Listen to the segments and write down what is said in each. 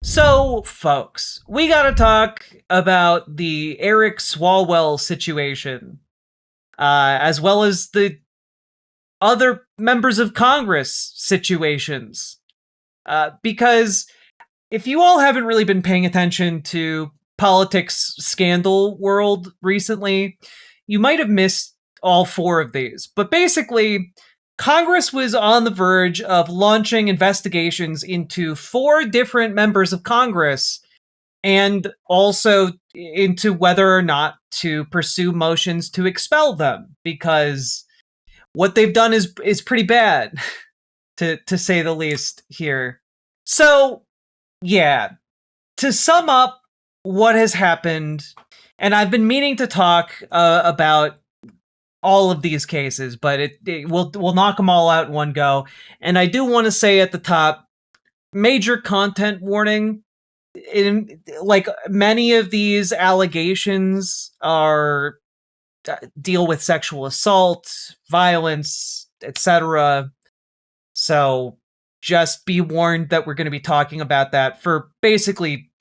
So, folks, we gotta talk about the Eric Swalwell situation, as well as the other members of Congress situations. Because if you all haven't really been paying attention to politics scandal world recently, you might have missed all four of these. But basically, Congress was on the verge of launching investigations into four different members of Congress and also into whether or not to pursue motions to expel them because what they've done is pretty bad to say the least here. So, yeah, to sum up what has happened, and I've been meaning to talk about all of these cases, but we'll knock them all out in one go. And I do want to say at the top, major content warning. Like many of these allegations are deal with sexual assault, violence, etc. So just be warned that we're going to be talking about that for basically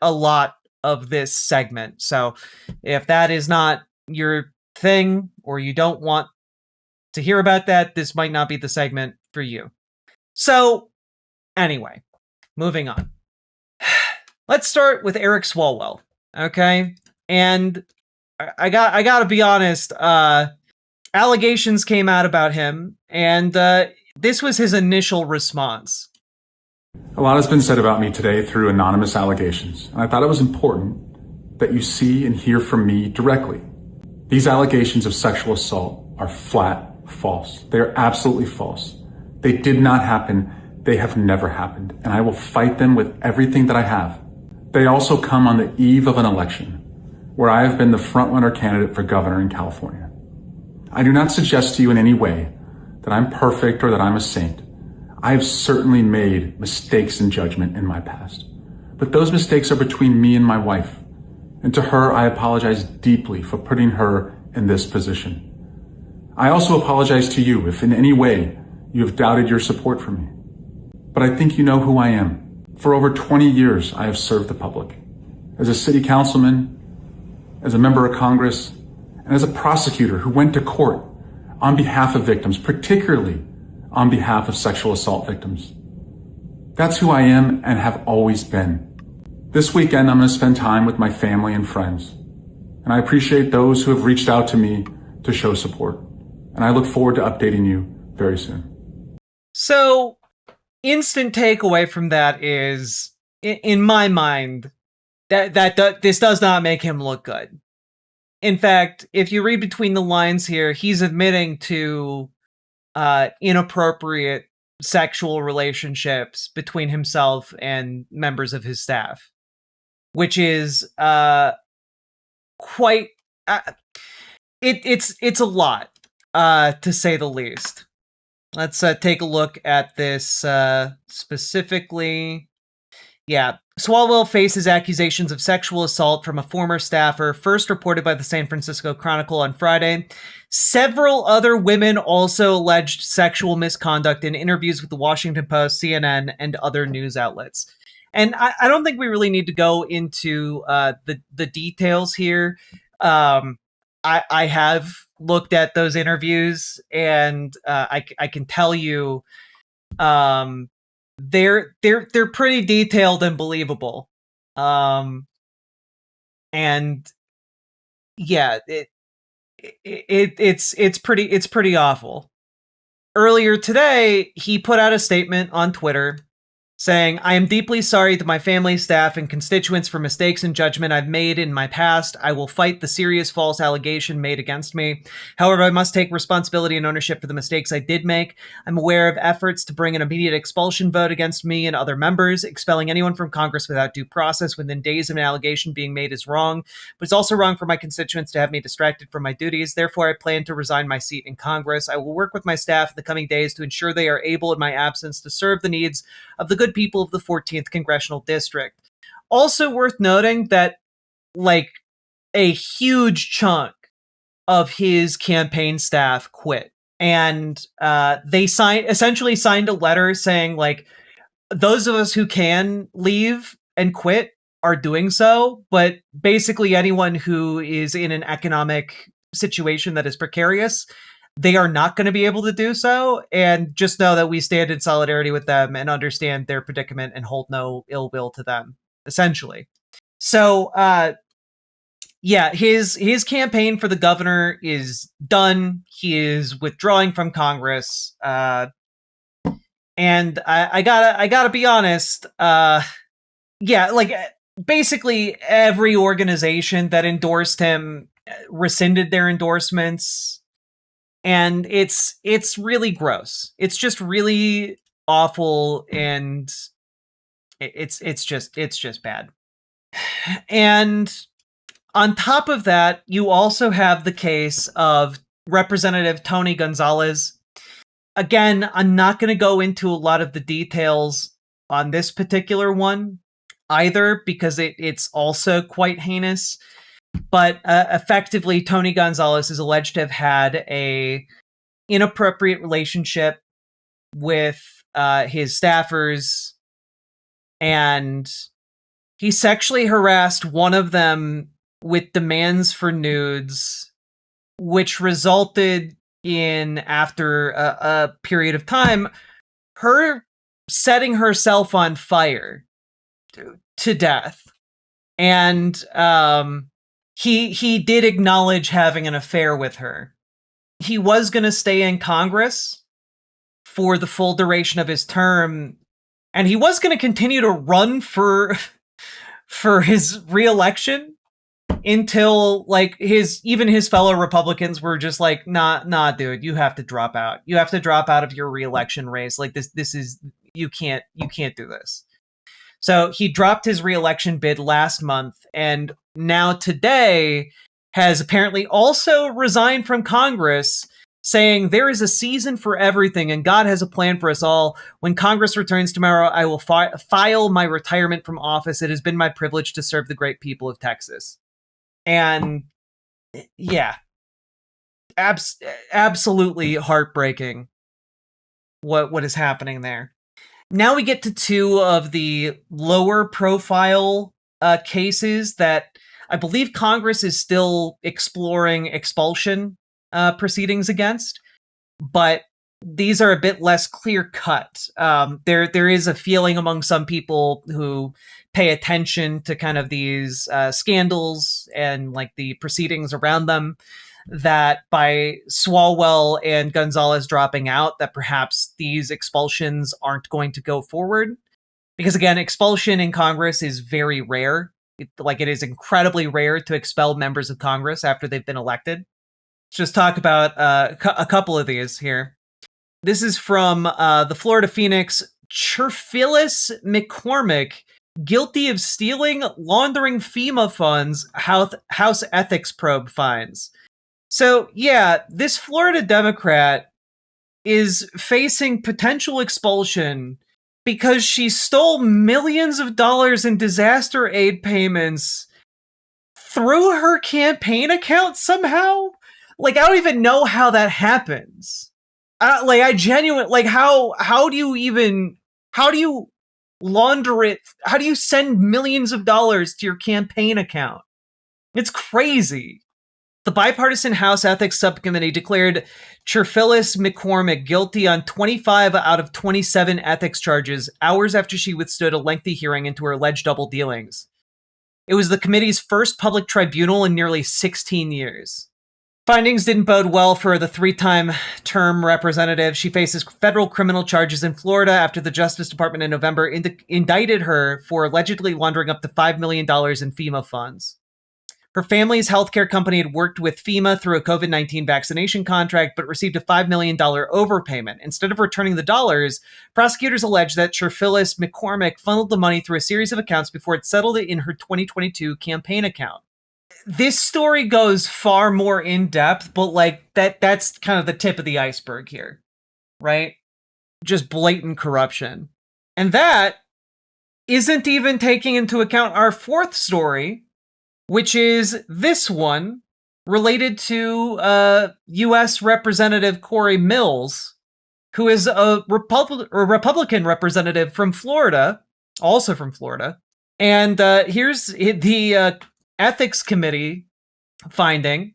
a lot of this segment. So if that is not your thing or you don't want to hear about that, this might not be the segment for you. So anyway, moving on. Let's start with Eric Swalwell, okay? And I got to be honest, allegations came out about him, and this was his initial response. A lot has been said about me today through anonymous allegations, and I thought it was important that you see and hear from me directly. These allegations of sexual assault are flat false. They are absolutely false. They did not happen. They have never happened, and I will fight them with everything that I have. They also come on the eve of an election where I have been the frontrunner candidate for governor in California. I do not suggest to you in any way that I'm perfect or that I'm a saint. I have certainly made mistakes in judgment in my past, but those mistakes are between me and my wife. And to her, I apologize deeply for putting her in this position. I also apologize to you if in any way you have doubted your support for me. But I think you know who I am. For over 20 years, I have served the public. As a city councilman, as a member of Congress, and as a prosecutor who went to court on behalf of victims, particularly on behalf of sexual assault victims. That's who I am and have always been. This weekend, I'm going to spend time with my family and friends. And I appreciate those who have reached out to me to show support. And I look forward to updating you very soon. So, instant takeaway from that is, in my mind, that this does not make him look good. In fact, if you read between the lines here, he's admitting to inappropriate sexual relationships between himself and members of his staff, which is quite it's a lot to say the least. Let's take a look at this specifically. Yeah, Swalwell faces accusations of sexual assault from a former staffer, first reported by the San Francisco Chronicle on Friday. Several other women also alleged sexual misconduct in interviews with the Washington Post, CNN, and other news outlets. And I don't think we really need to go into the details here. I have looked at those interviews, and I can tell you, they're pretty detailed and believable. And yeah, it's pretty awful. Earlier today, he put out a statement on Twitter saying, "I am deeply sorry to my family, staff, and constituents for mistakes in judgment I've made in my past. I will fight the serious false allegation made against me. However, I must take responsibility and ownership for the mistakes I did make. I'm aware of efforts to bring an immediate expulsion vote against me and other members. Expelling anyone from Congress without due process within days of an allegation being made is wrong, but it's also wrong for my constituents to have me distracted from my duties. Therefore, I plan to resign my seat in Congress. I will work with my staff in the coming days to ensure they are able in my absence to serve the needs of the good people of the 14th Congressional District." Also worth noting that, like, a huge chunk of his campaign staff quit. And they essentially signed a letter saying, like, those of us who can leave and quit are doing so, but basically anyone who is in an economic situation that is precarious, they are not going to be able to do so. And just know that we stand in solidarity with them and understand their predicament and hold no ill will to them, essentially. So, yeah, his campaign for the governor is done. He is withdrawing from Congress. And I gotta be honest. Yeah, like basically every organization that endorsed him rescinded their endorsements, and it's really gross. It's just really awful, and it's just bad. And on top of that, you also have the case of Representative Tony Gonzalez. Again, I'm not going to go into a lot of the details on this particular one either, because it's also quite heinous. But effectively, Tony Gonzalez is alleged to have had a inappropriate relationship with his staffers, and he sexually harassed one of them with demands for nudes, which resulted in, after a period of time, her setting herself on fire to death. And he did acknowledge having an affair with her. He was going to stay in Congress for the full duration of his term, and he was going to continue to run for his re-election until like his fellow Republicans were just like, nah, dude, you have to drop out. You have to drop out of your re-election race. Like this is, you can't do this. So he dropped his re-election bid last month, and now today has apparently also resigned from Congress, saying there is a season for everything and God has a plan for us all. When Congress returns tomorrow, I will file my retirement from office. It has been my privilege to serve the great people of Texas. And yeah, absolutely heartbreaking what is happening there. Now we get to two of the lower profile cases that I believe Congress is still exploring expulsion proceedings against, but these are a bit less clear cut. There is a feeling among some people who pay attention to kind of these scandals and like the proceedings around them, that by Swalwell and Gonzalez dropping out, that perhaps these expulsions aren't going to go forward. Because again, expulsion in Congress is very rare. It is incredibly rare to expel members of Congress after they've been elected. Let's just talk about a couple of these here. This is from the Florida Phoenix. Cherfilus-McCormick, guilty of stealing, laundering FEMA funds, House ethics probe finds. So yeah, this Florida Democrat is facing potential expulsion because she stole millions of dollars in disaster aid payments through her campaign account somehow. Like, I don't even know how that happens. How do you launder it? How do you send millions of dollars to your campaign account? It's crazy. The bipartisan House Ethics Subcommittee declared Cherfilus-McCormick guilty on 25 out of 27 ethics charges, hours after she withstood a lengthy hearing into her alleged double dealings. It was the committee's first public tribunal in nearly 16 years. Findings didn't bode well for the three-time term representative. She faces federal criminal charges in Florida after the Justice Department in November indicted her for allegedly laundering up to $5 million in FEMA funds. Her family's healthcare company had worked with FEMA through a COVID-19 vaccination contract, but received a $5 million overpayment. Instead of returning the dollars, prosecutors alleged that Cherfilus-McCormick funneled the money through a series of accounts before it settled it in her 2022 campaign account. This story goes far more in depth, but that's kind of the tip of the iceberg here, right? Just blatant corruption. And that isn't even taking into account our fourth story, which is this one related to U.S. Representative Corey Mills, who is a Republican representative from Florida, also from Florida, And here's the Ethics Committee finding.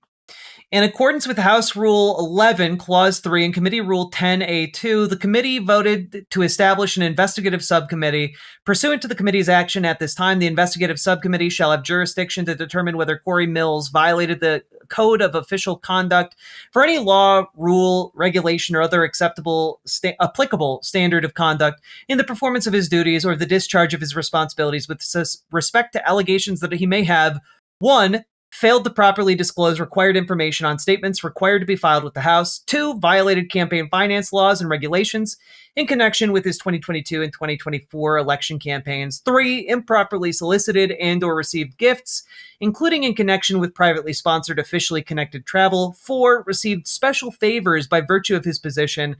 In accordance with House Rule 11, Clause 3, and Committee Rule 10A2, the committee voted to establish an investigative subcommittee. Pursuant to the committee's action at this time, the investigative subcommittee shall have jurisdiction to determine whether Corey Mills violated the Code of Official Conduct for any law, rule, regulation, or other applicable standard of conduct in the performance of his duties or the discharge of his responsibilities with respect to allegations that he may have, 1, failed to properly disclose required information on statements required to be filed with the House, 2, violated campaign finance laws and regulations in connection with his 2022 and 2024 election campaigns, 3, improperly solicited and or received gifts, including in connection with privately sponsored officially connected travel, 4, received special favors by virtue of his position,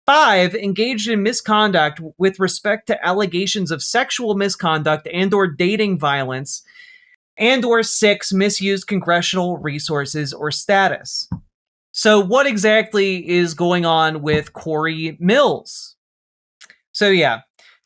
5, engaged in misconduct with respect to allegations of sexual misconduct and or dating violence, and or 6, misused congressional resources or status. So what exactly is going on with Corey Mills? So yeah,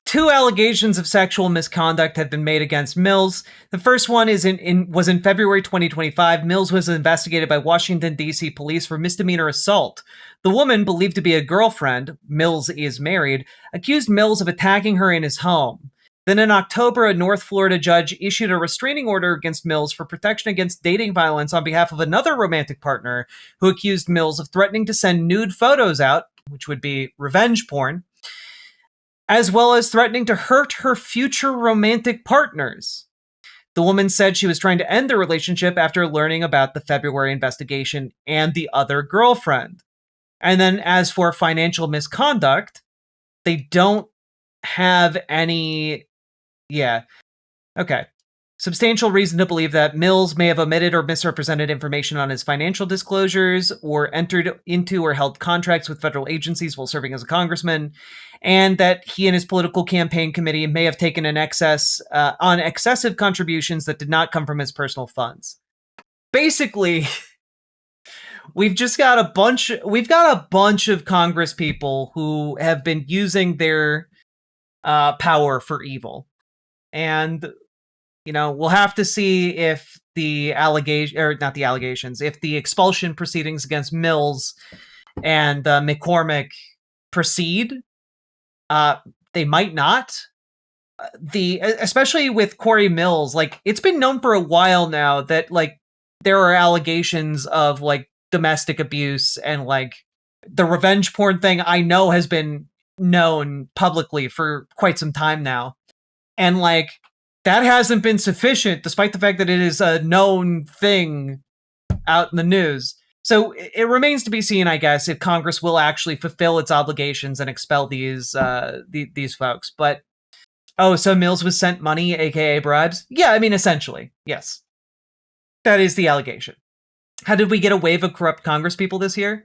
2 allegations of sexual misconduct have been made against Mills. The first one was in February 2025. Mills was investigated by Washington, D.C. police for misdemeanor assault. The woman, believed to be a girlfriend, Mills is married, accused Mills of attacking her in his home. Then in October, a North Florida judge issued a restraining order against Mills for protection against dating violence on behalf of another romantic partner who accused Mills of threatening to send nude photos out, which would be revenge porn, as well as threatening to hurt her future romantic partners. The woman said she was trying to end the relationship after learning about the February investigation and the other girlfriend. And then as for financial misconduct, they don't have any... Yeah. Okay. Substantial reason to believe that Mills may have omitted or misrepresented information on his financial disclosures or entered into or held contracts with federal agencies while serving as a congressman, and that he and his political campaign committee may have taken an excessive contributions that did not come from his personal funds. Basically, we've got a bunch of Congress people who have been using their power for evil. And, we'll have to see if the if the expulsion proceedings against Mills and McCormick proceed. They might not. Especially with Corey Mills, it's been known for a while now that, there are allegations of, domestic abuse and, the revenge porn thing I know has been known publicly for quite some time now. And that hasn't been sufficient, despite the fact that it is a known thing out in the news. So it remains to be seen, I guess, if Congress will actually fulfill its obligations and expel these folks. But so Mills was sent money, aka bribes? Yeah, I mean, essentially, yes. That is the allegation. How did we get a wave of corrupt Congress people this year?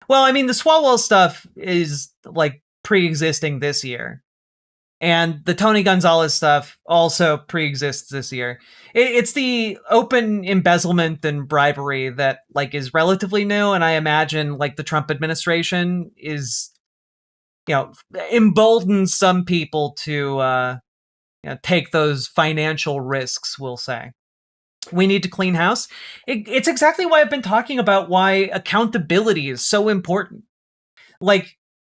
Well, I mean, the Swalwell stuff is pre-existing this year. And the Tony Gonzalez stuff also pre-exists this year. It's the open embezzlement and bribery that is relatively new, and I imagine the Trump administration is, emboldens some people to take those financial risks, we'll say. We need to clean house. It's exactly why I've been talking about why accountability is so important.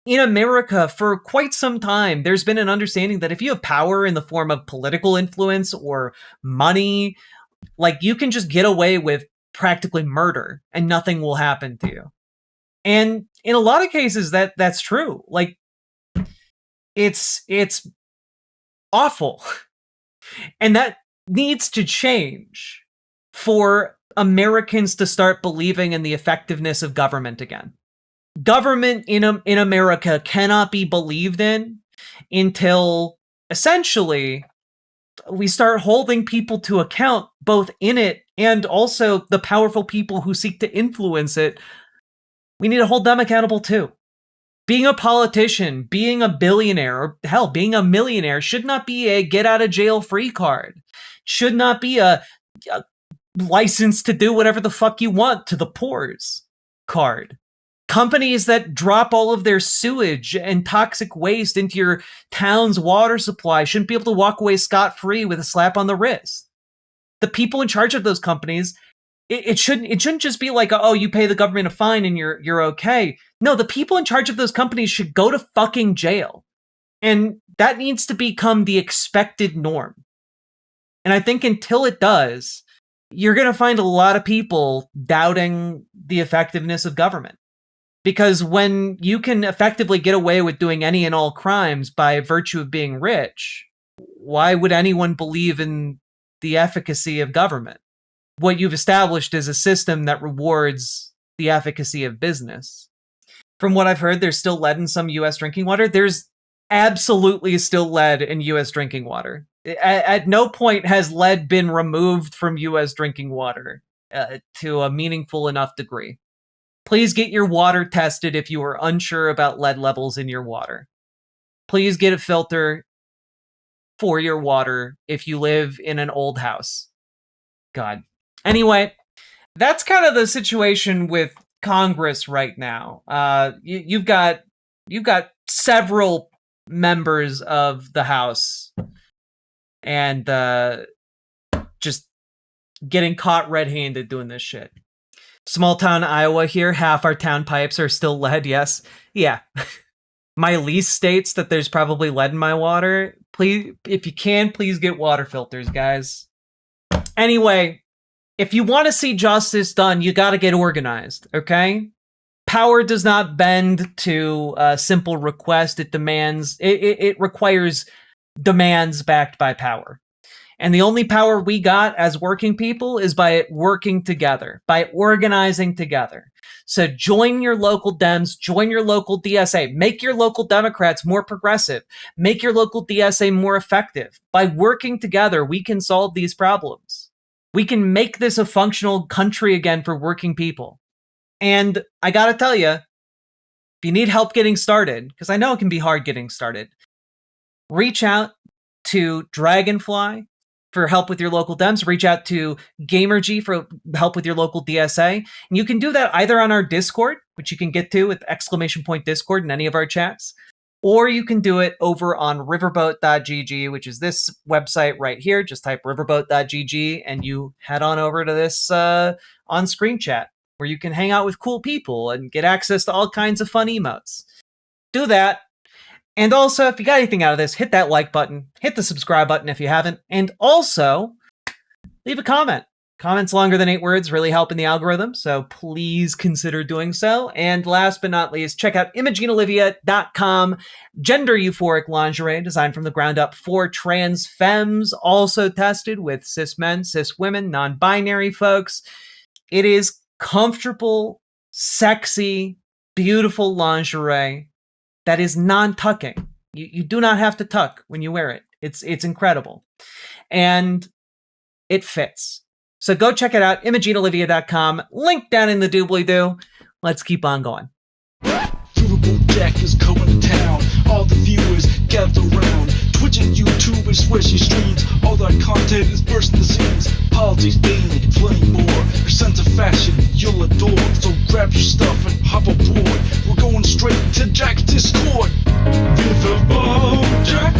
In America, for quite some time, there's been an understanding that if you have power in the form of political influence or money, you can just get away with practically murder and nothing will happen to you. And in a lot of cases, that's true. It's awful. And that needs to change for Americans to start believing in the effectiveness of government again. Government in America cannot be believed in until essentially we start holding people to account, both in it and also the powerful people who seek to influence it. We need to hold them accountable too. Being a politician, being a billionaire, or hell, being a millionaire should not be a get out of jail free card. Should not be a license to do whatever the fuck you want to the poor's card. Companies that drop all of their sewage and toxic waste into your town's water supply shouldn't be able to walk away scot-free with a slap on the wrist. The people in charge of those companies, it shouldn't just be like, oh, you pay the government a fine and you're okay. No, the people in charge of those companies should go to fucking jail. And that needs to become the expected norm. And I think until it does, you're going to find a lot of people doubting the effectiveness of government. Because when you can effectively get away with doing any and all crimes by virtue of being rich, why would anyone believe in the efficacy of government? What you've established is a system that rewards the efficacy of business. From what I've heard, there's still lead in some U.S. drinking water. There's absolutely still lead in U.S. drinking water. At no point has lead been removed from U.S. drinking water to a meaningful enough degree. Please get your water tested if you are unsure about lead levels in your water. Please get a filter for your water if you live in an old house. God. Anyway, that's kind of the situation with Congress right now. You've got several members of the House and just getting caught red-handed doing this shit. Small town Iowa here, half our town pipes are still lead, yes. Yeah. My lease states that there's probably lead in my water. Please, if you can, please get water filters, guys. Anyway, if you want to see justice done, you got to get organized, okay? Power does not bend to a simple request. It requires demands backed by power. And the only power we got as working people is by working together, by organizing together. So join your local Dems, join your local DSA, make your local Democrats more progressive, make your local DSA more effective. By working together, we can solve these problems. We can make this a functional country again for working people. And I gotta tell you, if you need help getting started, because I know it can be hard getting started, reach out to Dragonfly for help with your local Dems. Reach out to GamerG for help with your local DSA. And you can do that either on our Discord, which you can get to with !Discord in any of our chats, or you can do it over on riverboat.gg, which is this website right here. Just type riverboat.gg and you head on over to this on-screen chat where you can hang out with cool people and get access to all kinds of fun emotes. Do that. And also, if you got anything out of this, hit that like button, hit the subscribe button if you haven't, and also leave a comment. Comments longer than 8 words really help in the algorithm, so please consider doing so. And last but not least, check out ImogeneOlivia.com, gender euphoric lingerie designed from the ground up for trans femmes, also tested with cis men, cis women, non-binary folks. It is comfortable, sexy, beautiful lingerie that is non-tucking. You do not have to tuck when you wear it. It's incredible. And it fits. So go check it out, ImogeneOlivia.com. Link down in the doobly-doo. Let's keep on going. Riverboat Jack is going to town. All the viewers gather around. Twitch and YouTube is where she streams. All that content is bursting the seams. Politics, gaming, and plenty more. Her sense of fashion you'll adore. So grab your stuff and hop aboard. We're going straight to Jack's Discord. Riverboat Jack.